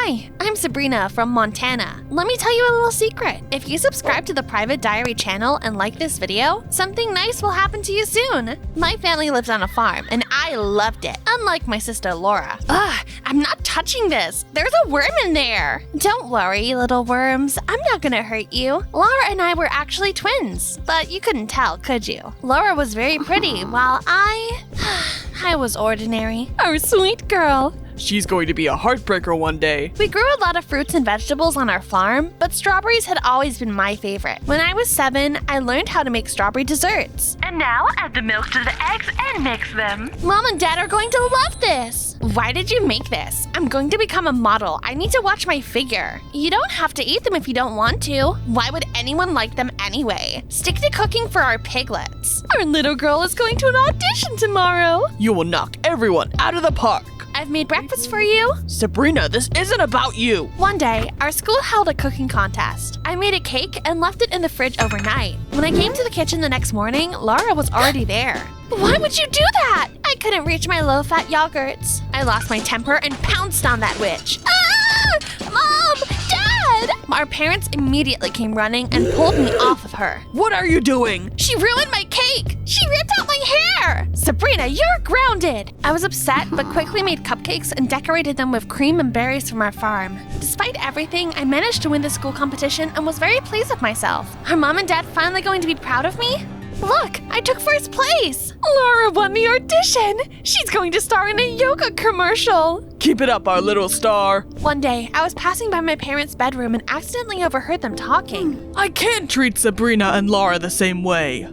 Hi, I'm Sabrina from Montana. Let me tell you a little secret. If you subscribe to the Private Diary channel and like this video, something nice will happen to you soon. My family lives on a farm, and I loved it, unlike my sister Laura. Ugh, I'm not touching this. There's a worm in there. Don't worry, little worms. I'm not gonna hurt you. Laura and I were actually twins, but you couldn't tell, could you? Laura was very pretty, while I was ordinary. Our sweet girl. She's going to be a heartbreaker one day. We grew a lot of fruits and vegetables on our farm, but strawberries had always been my favorite. When I was 7, I learned how to make strawberry desserts. And now, add the milk to the eggs and mix them. Mom and Dad are going to love this. Why did you make this? I'm going to become a model. I need to watch my figure. You don't have to eat them if you don't want to. Why would anyone like them anyway? Stick to cooking for our piglets. Our little girl is going to an audition tomorrow. You will knock everyone out of the park. I've made breakfast for you. Sabrina, this isn't about you. One day, our school held a cooking contest. I made a cake and left it in the fridge overnight. When I came to the kitchen the next morning, Laura was already there. Why would you do that? I couldn't reach my low-fat yogurts. I lost my temper and pounced on that witch. Ah! Mom! Dad! Our parents immediately came running and pulled me off of her. What are you doing? She ruined my cake! She ripped out my hair! Sabrina, you're grounded! I was upset, but quickly made cupcakes and decorated them with cream and berries from our farm. Despite everything, I managed to win the school competition and was very pleased with myself. Are Mom and Dad finally going to be proud of me? Look, I took first place! Laura won the audition! She's going to star in a yoga commercial! Keep it up, our little star. One day, I was passing by my parents' bedroom and accidentally overheard them talking. I can't treat Sabrina and Laura the same way.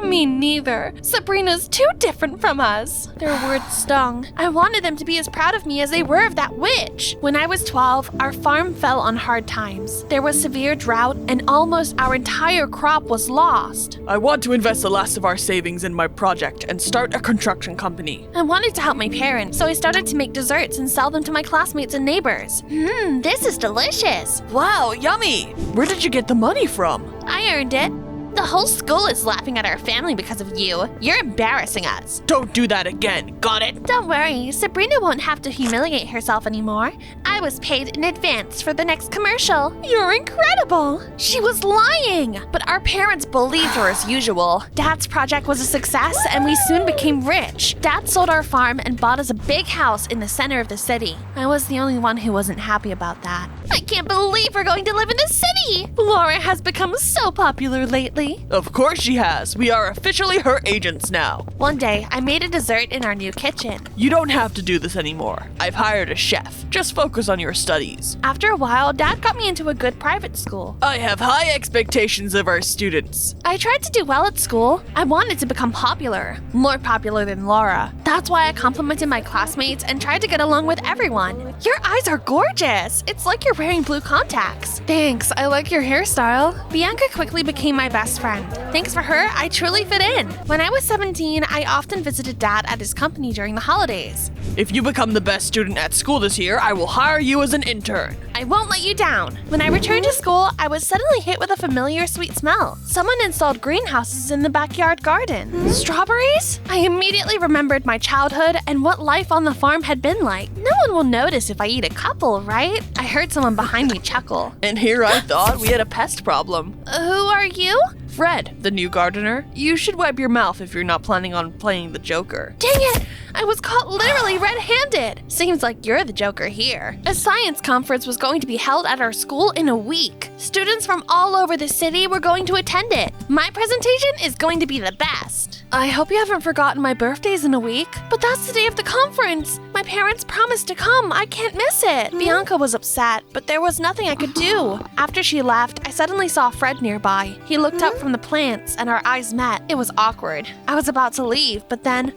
Me neither. Sabrina's too different from us. Their words stung. I wanted them to be as proud of me as they were of that witch. When I was 12, our farm fell on hard times. There was severe drought and almost our entire crop was lost. I want to invest the last of our savings in my project and start a construction company. I wanted to help my parents, so I started to make desserts and sell them to my classmates and neighbors. This is delicious. Wow, yummy! Where did you get the money from? I earned it. The whole school is laughing at our family because of you. You're embarrassing us. Don't do that again, got it? Don't worry, Sabrina won't have to humiliate herself anymore. I was paid in advance for the next commercial. You're incredible. She was lying, but our parents believed her as usual. Dad's project was a success and we soon became rich. Dad sold our farm and bought us a big house in the center of the city. I was the only one who wasn't happy about that. I can't believe we're going to live in the city. Laura has become so popular lately. Of course she has. We are officially her agents now. One day, I made a dessert in our new kitchen. You don't have to do this anymore. I've hired a chef. Just focus on your studies. After a while, Dad got me into a good private school. I have high expectations of our students. I tried to do well at school. I wanted to become popular. More popular than Laura. That's why I complimented my classmates and tried to get along with everyone. Your eyes are gorgeous. It's like you're wearing blue contacts. Thanks, I like your hairstyle. Bianca quickly became my best friend. Thanks for her, I truly fit in. When I was 17, I often visited Dad at his company during the holidays. If you become the best student at school this year, I will hire you as an intern. I won't let you down. When I returned to school, I was suddenly hit with a familiar sweet smell. Someone installed greenhouses in the backyard garden. Strawberries? I immediately remembered my childhood and what life on the farm had been like. No one will notice if I eat a couple, right? I heard someone behind me chuckle. And here I thought we had a pest problem. Who are you? Fred, the new gardener. You should wipe your mouth if you're not planning on playing the Joker. Dang it! I was caught literally red-handed. Seems like you're the Joker here. A science conference was going to be held at our school in a week. Students from all over the city were going to attend it. My presentation is going to be the best. I hope you haven't forgotten my birthday's in a week. But that's the day of the conference. My parents promised to come. I can't miss it. Bianca was upset, but there was nothing I could do. After she left, I suddenly saw Fred nearby. He looked up from the plants and our eyes met. It was awkward. I was about to leave, but then...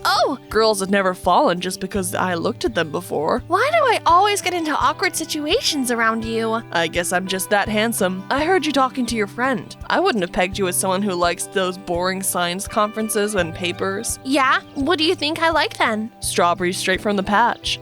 Oh! Girls have never fallen just because I looked at them before. Why do I always get into awkward situations around you? I guess I'm just that handsome. I heard you talking to your friend. I wouldn't have pegged you as someone who likes those boring science conferences and papers. Yeah? What do you think I like then? Strawberries straight from the patch.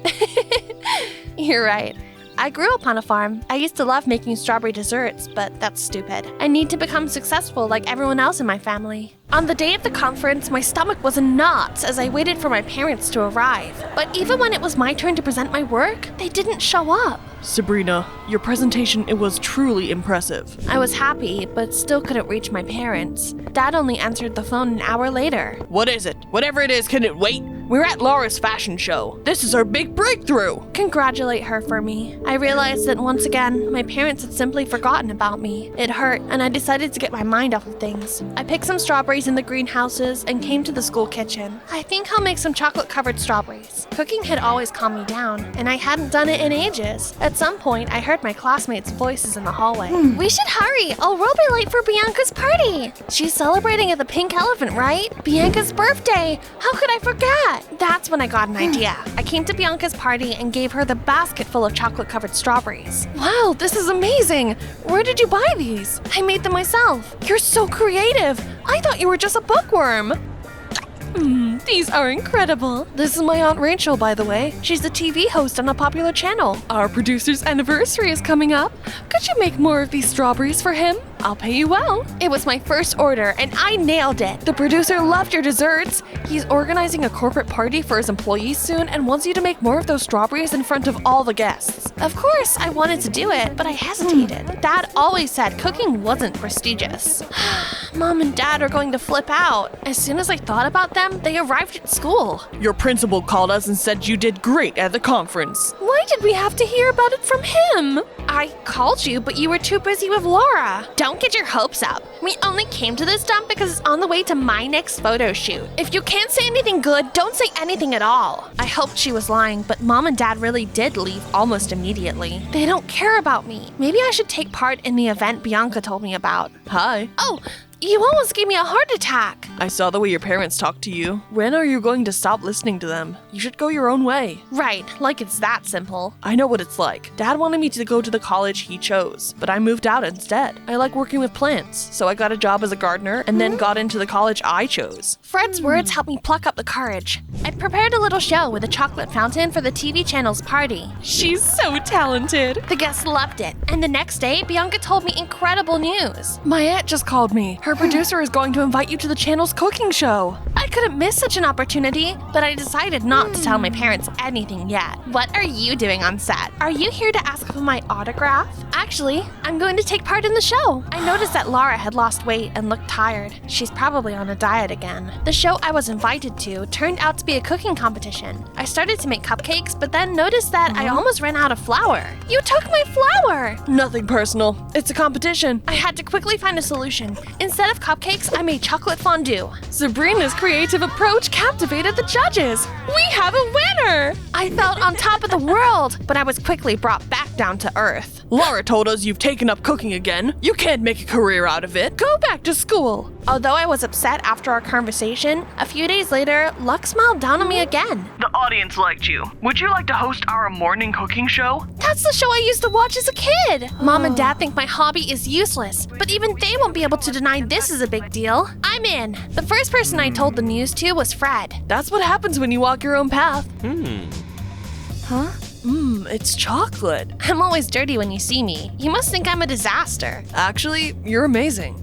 You're right. I grew up on a farm. I used to love making strawberry desserts, but that's stupid. I need to become successful like everyone else in my family. On the day of the conference, my stomach was in knots as I waited for my parents to arrive. But even when it was my turn to present my work, they didn't show up. Sabrina, your presentation, it was truly impressive. I was happy, but still couldn't reach my parents. Dad only answered the phone an hour later. What is it? Whatever it is, can it wait? We're at Laura's fashion show. This is our big breakthrough. Congratulate her for me. I realized that once again, my parents had simply forgotten about me. It hurt, and I decided to get my mind off of things. I picked some strawberries in the greenhouses and came to the school kitchen. I think I'll make some chocolate-covered strawberries. Cooking had always calmed me down, and I hadn't done it in ages. At some point, I heard my classmates' voices in the hallway. We should hurry, or we'll be late for Bianca's party. She's celebrating at the Pink Elephant, right? Bianca's birthday. How could I forget? That's when I got an idea. I came to Bianca's party and gave her the basket full of chocolate-covered strawberries. Wow, this is amazing. Where did you buy these? I made them myself. You're so creative. I thought you were just a bookworm. These are incredible. This is my Aunt Rachel, by the way. She's a TV host on a popular channel. Our producer's anniversary is coming up. Could you make more of these strawberries for him? I'll pay you well. It was my first order, and I nailed it. The producer loved your desserts. He's organizing a corporate party for his employees soon and wants you to make more of those strawberries in front of all the guests. Of course, I wanted to do it, but I hesitated. Dad always said cooking wasn't prestigious. Mom and Dad are going to flip out. As soon as I thought about them, they arrived at school. Your principal called us and said you did great at the conference. Why did we have to hear about it from him? I called you, but you were too busy with Laura. Don't get your hopes up. We only came to this dump because it's on the way to my next photo shoot. If you can't say anything good, don't say anything at all. I hoped she was lying, but Mom and Dad really did leave almost immediately. They don't care about me. Maybe I should take part in the event Bianca told me about. Hi. Oh, you almost gave me a heart attack. I saw the way your parents talked to you. When are you going to stop listening to them? You should go your own way. Right, like it's that simple. I know what it's like. Dad wanted me to go to the college he chose, but I moved out instead. I like working with plants, so I got a job as a gardener and then got into the college I chose. Fred's words helped me pluck up the courage. I prepared a little show with a chocolate fountain for the TV channel's party. She's so talented. The guests loved it, and the next day, Bianca told me incredible news. My aunt just called me. Her producer is going to invite you to the channel's cooking show. I couldn't miss such an opportunity, but I decided not to tell my parents anything yet. What are you doing on set? Are you here to ask for my autograph? Actually, I'm going to take part in the show. I noticed that Laura had lost weight and looked tired. She's probably on a diet again. The show I was invited to turned out to be a cooking competition. I started to make cupcakes, but then noticed that I almost ran out of flour. You took my flour! Nothing personal. It's a competition. I had to quickly find a solution. Instead of cupcakes, I made chocolate fondue. Sabrina's creative approach captivated the judges. We have a winner! I felt on top of the world, but I was quickly brought back down to earth. Laura told us you've taken up cooking again. You can't make a career out of it. Go back to school. Although I was upset after our conversation, a few days later, luck smiled down on me again. The audience liked you. Would you like to host our morning cooking show? That's the show I used to watch as a kid. Mom and Dad think my hobby is useless, but even they won't be able to deny this is a big deal. I'm in. The first person I told the news to was Fred. That's what happens when you walk your own path. Huh? It's chocolate. I'm always dirty when you see me. You must think I'm a disaster. Actually, you're amazing.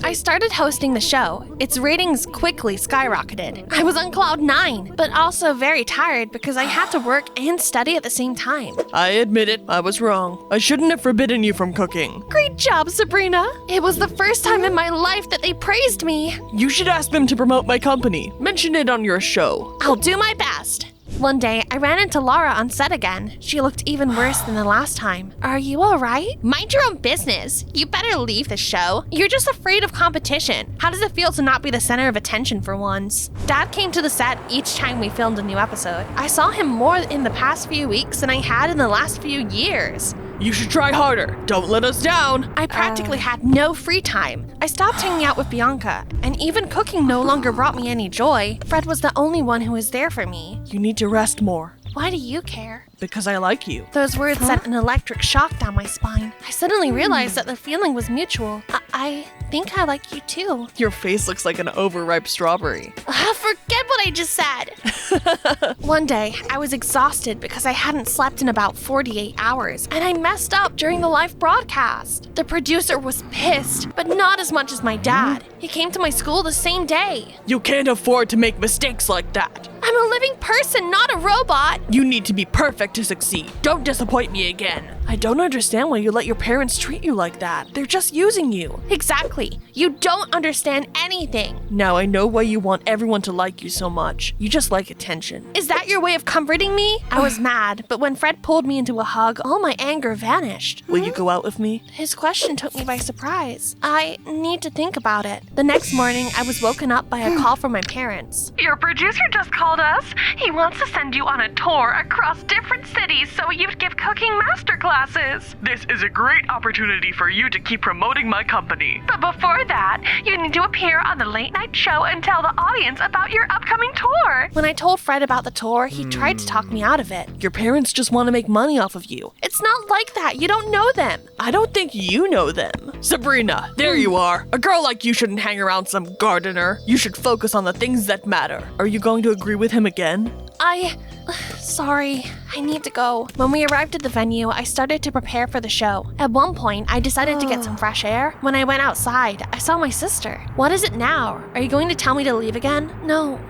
I started hosting the show. Its ratings quickly skyrocketed. I was on cloud 9, but also very tired because I had to work and study at the same time. I admit it, I was wrong. I shouldn't have forbidden you from cooking. Great job, Sabrina. It was the first time in my life that they praised me. You should ask them to promote my company. Mention it on your show. I'll do my best. One day, I ran into Laura on set again. She looked even worse than the last time. Are you alright? Mind your own business. You better leave the show. You're just afraid of competition. How does it feel to not be the center of attention for once? Dad came to the set each time we filmed a new episode. I saw him more in the past few weeks than I had in the last few years. You should try harder. Don't let us down. I practically had no free time. I stopped hanging out with Bianca, and even cooking no longer brought me any joy. Fred was the only one who was there for me. You need to rest more. Why do you care? Because I like you. Those words sent an electric shock down my spine. I suddenly realized that the feeling was mutual. I think I like you too. Your face looks like an overripe strawberry. Forget what I just said. One day, I was exhausted because I hadn't slept in about 48 hours, and I messed up during the live broadcast. The producer was pissed, but not as much as my dad. He came to my school the same day. You can't afford to make mistakes like that. I'm a living person, not a robot. You need to be perfect to succeed. Don't disappoint me again. I don't understand why you let your parents treat you like that. They're just using you. Exactly. You don't understand anything. Now I know why you want everyone to like you so much. You just like attention. Is that your way of comforting me? I was mad, but when Fred pulled me into a hug, all my anger vanished. Will you go out with me? His question took me by surprise. I need to think about it. The next morning, I was woken up by a call from my parents. Your producer just called us. He wants to send you on a tour across different cities so you give cooking masterclasses. This is a great opportunity for you to keep promoting my company. But before that, you need to appear on the late night show and tell the audience about your upcoming tour. When I told Fred about the tour, he tried to talk me out of it. Your parents just want to make money off of you. It's not like that. You don't know them. I don't think you know them. Sabrina, there you are. A girl like you shouldn't hang around some gardener. You should focus on the things that matter. Are you going to agree with him again? Sorry, I need to go. When we arrived at the venue, I started to prepare for the show. At one point, I decided to get some fresh air. When I went outside, I saw my sister. What is it now? Are you going to tell me to leave again? No,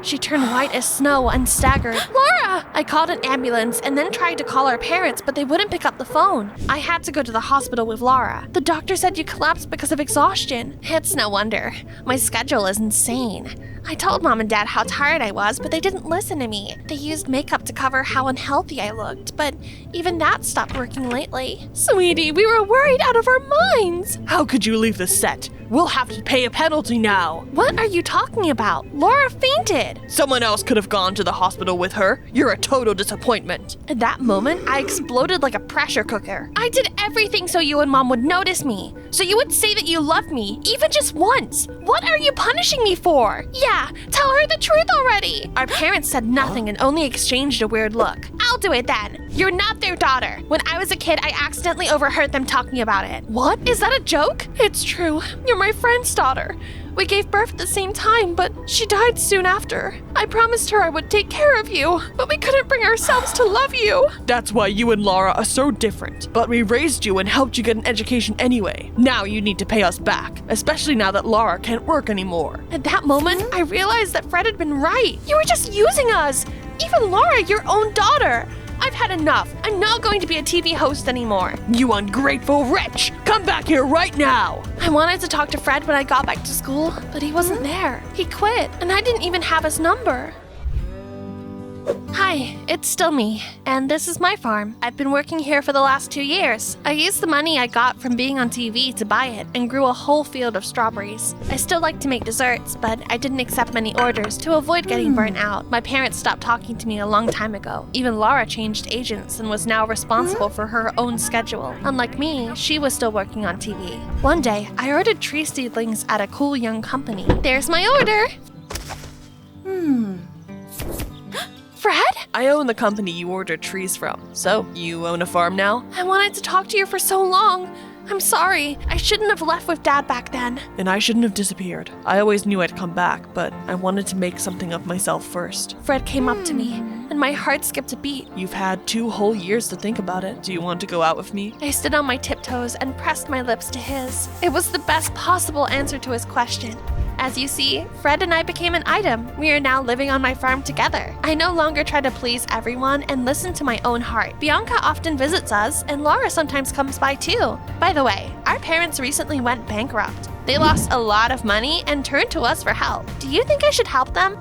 She turned white as snow and staggered. Laura! I called an ambulance and then tried to call our parents, but they wouldn't pick up the phone. I had to go to the hospital with Laura. The doctor said you collapsed because of exhaustion. It's no wonder. My schedule is insane. I told Mom and Dad how tired I was, but they didn't listen to me. They used makeup to cover how unhealthy I looked, but even that stopped working lately. Sweetie, we were worried out of our minds. How could you leave the set? We'll have to pay a penalty now. What are you talking about? Laura fainted. Someone else could have gone to the hospital with her. You're a total disappointment. At that moment, I exploded like a pressure cooker. I did everything so you and Mom would notice me, so you would say that you loved me, even just once. What are you punishing me for? Yeah, tell her the truth already. Our parents said nothing and only exchanged a weird look. I'll do it then. You're not their daughter. When I was a kid, I accidentally overheard them talking about it. What? Is that a joke? It's true. You're my friend's daughter. We gave birth at the same time, but she died soon after. I promised her I would take care of you, but we couldn't bring ourselves to love you. That's why you and Laura are so different. But we raised you and helped you get an education anyway. Now you need to pay us back, especially now that Laura can't work anymore. At that moment, I realized that Fred had been right. You were just using us. Even Laura, your own daughter. I've had enough. I'm not going to be a TV host anymore. You ungrateful wretch! Come back here right now! I wanted to talk to Fred when I got back to school, but he wasn't there. He quit, and I didn't even have his number. Hi, it's still me, and this is my farm. I've been working here for the last 2 years. I used the money I got from being on TV to buy it and grew a whole field of strawberries. I still like to make desserts, but I didn't accept many orders to avoid getting burnt out. My parents stopped talking to me a long time ago. Even Laura changed agents and was now responsible for her own schedule. Unlike me, she was still working on TV. One day, I ordered tree seedlings at a cool young company. There's my order! Fred? I own the company you ordered trees from. So, you own a farm now? I wanted to talk to you for so long. I'm sorry. I shouldn't have left with Dad back then. And I shouldn't have disappeared. I always knew I'd come back, but I wanted to make something of myself first. Fred came up to me, and my heart skipped a beat. You've had 2 whole years to think about it. Do you want to go out with me? I stood on my tiptoes and pressed my lips to his. It was the best possible answer to his question. As you see, Fred and I became an item. We are now living on my farm together. I no longer try to please everyone and listen to my own heart. Bianca often visits us, and Laura sometimes comes by too. By the way, our parents recently went bankrupt. They lost a lot of money and turned to us for help. Do you think I should help them?